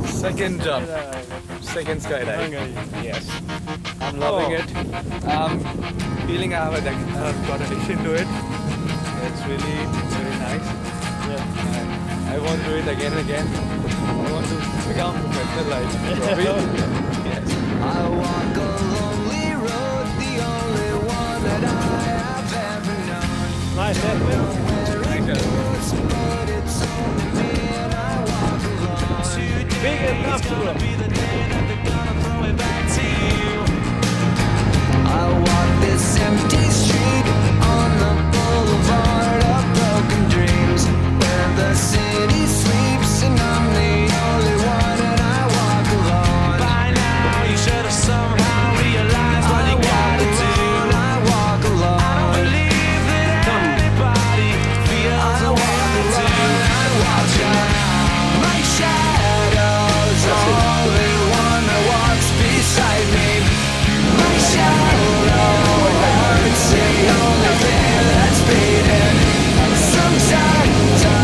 Second jump. Second skydive. Hungary. Yes. I'm loving it. Feeling I've got addiction to it. It's really very nice. Yeah. I want to do it again and again. I want to become professional like Robbie. Yes. I walk a lonely road, the only one that I have ever known. Nice, yeah. But it's only me and I walk alone. Big and comfortable. Be the day that they're gonna throw it back to you. I walk this empty street on the boulevard of broken dreams, where the city sleeps and I'm the only one and I walk alone. By now you should have somehow realized what you gotta do. I walk alone. I don't believe that anybody feels the way I do. I watch out. My shadow's the only one that walks beside me. My shadow hurts, the only thing that's beating. Sometimes I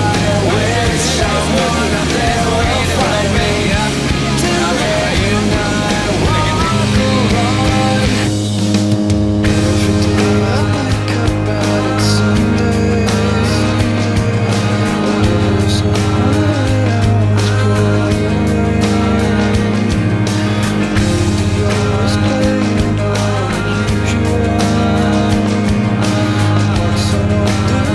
wish someone up there will find me. Today and I walk alone. Every day I wake up out at Sunday. There's a radio's playing all the usual. So don't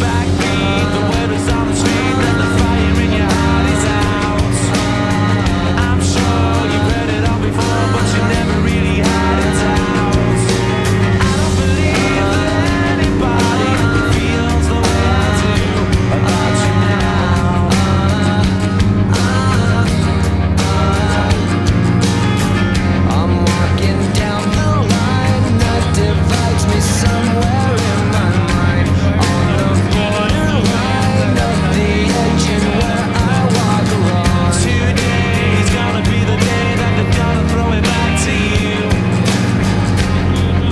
backbeat, the word is on the street that the fire in your heart is out. I'm sure you've heard it all before, but you never really had it out. I don't believe that anybody feels the way I do about you now. I'm walking down the line that divides me somewhere in my mind, on the borderline of the edge and where I walk alone. Today is gonna be the day that they're gonna throw it back to you.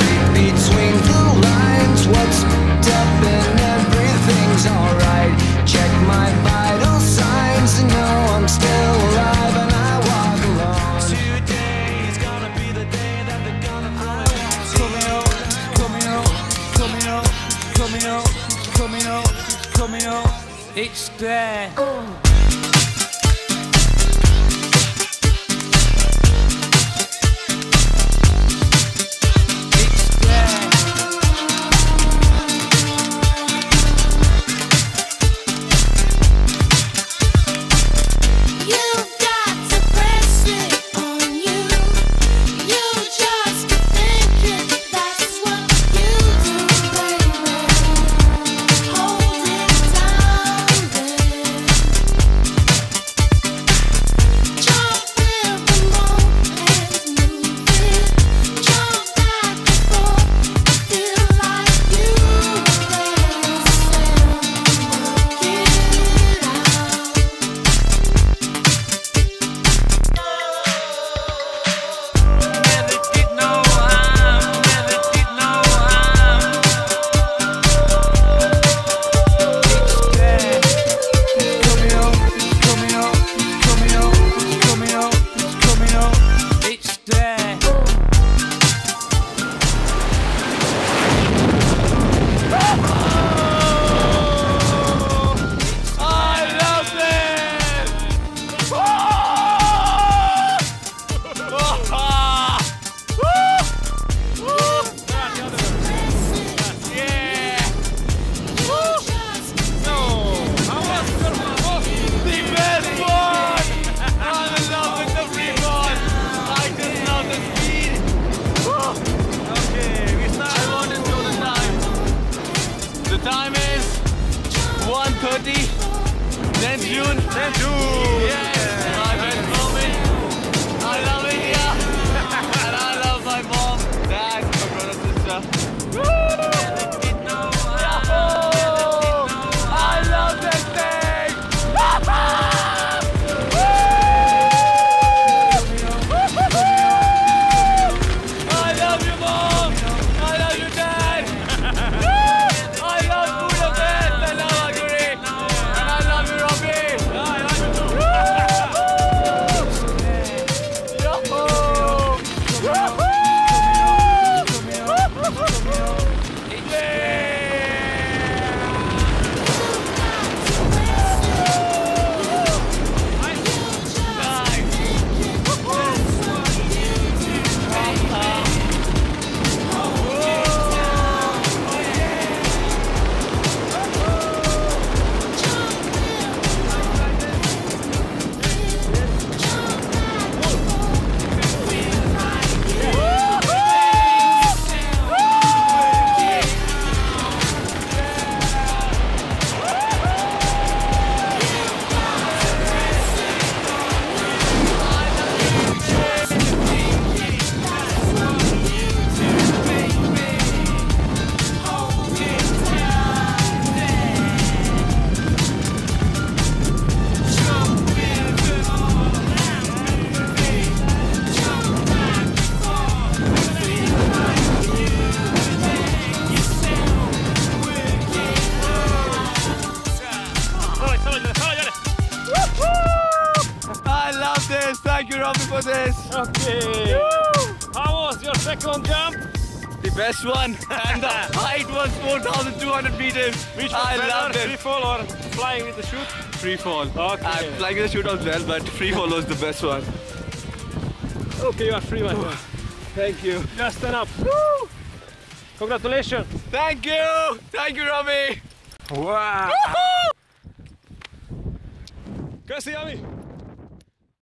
Read between the lines, what's up and everything's alright. Check my vital signs and know I'm still alive and I walk alone. Today is gonna be the day that they're gonna throw it back to you. Coming out, it's there. You've got to press it on you. You just keep thinking that's what you do, baby. Hold it down there. Jump in the moment and move it. Jump back and forth. Feel like you yourself. Work it out. Never did no harm, never did no harm. It's there. Coming out, it's there. I love it! Yeah! No! The best one! I'm in love with the free fall! I just love the speed! Okay, we start. I want to show the time. The time is 1:30. 10th June. 10th June! Yes! My best moment. I love it here. And I love my mom, dad, my brother, sister. Woo! Yahoo! I love that thing! I love you, mom! I love you, dad! I love Budapest! I love Okay. How was your second jump? The best one, and the height was 4,200 meters. Which was I better, loved it. free fall or flying with the chute? Free fall. Okay. I'm flying the chute as well, but free fall was the best one. Okay, you are free, my friend. Thank you. Just stand up. Woo! Congratulations. Thank you. Thank you, Robbie. Wow. Köszi, Ami.